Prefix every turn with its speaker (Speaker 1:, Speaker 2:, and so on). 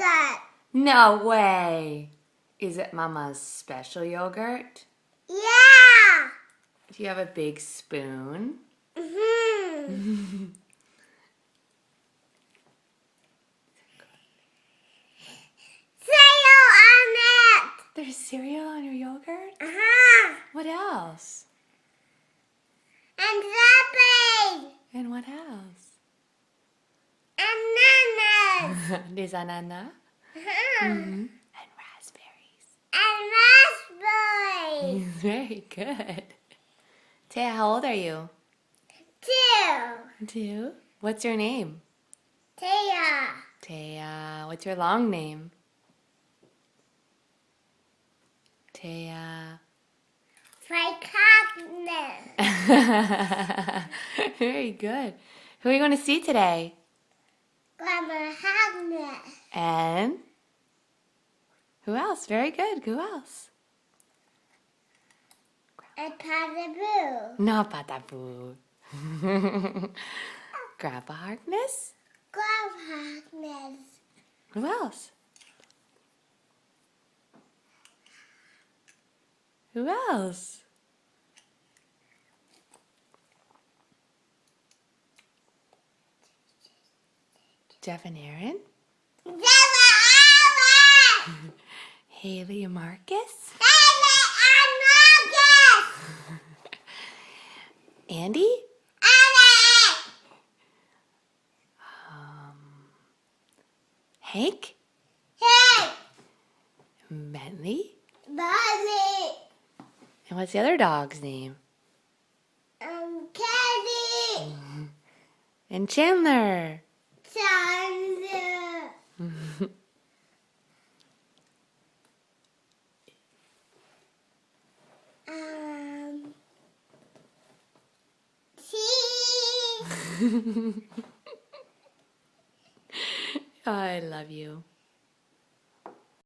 Speaker 1: yogurt.
Speaker 2: No way. Is it Mama's special yogurt?
Speaker 1: Yeah.
Speaker 2: Do you have a big spoon?
Speaker 1: Mm-hmm. Cereal on it.
Speaker 2: There's cereal on your yogurt?
Speaker 1: Uh-huh.
Speaker 2: What else?
Speaker 1: And zapping.
Speaker 2: And what else?
Speaker 1: And nanas.
Speaker 2: There's anana
Speaker 1: Uh-huh.
Speaker 2: and raspberries.
Speaker 1: And raspberries.
Speaker 2: Very good. Taya, how old are you?
Speaker 1: 2.
Speaker 2: 2. What's your name?
Speaker 1: Taya.
Speaker 2: Taya. What's your long name? Taya.
Speaker 1: Trichognus.
Speaker 2: Very good. Who are you going to see today?
Speaker 1: Grandma Agnes.
Speaker 2: And who else? Very good. Who else?
Speaker 1: And Patapoo.
Speaker 2: No, Patapoo. Grandpa Harkness?
Speaker 1: Grandma Agnes.
Speaker 2: Who else? Who else? Jeff and Aaron? Haley and Marcus? Andy? Hank? Bentley? And what's the other dog's name?
Speaker 1: Caddy.
Speaker 2: And Chandler.
Speaker 1: Chandler. Cheese.
Speaker 2: I love you.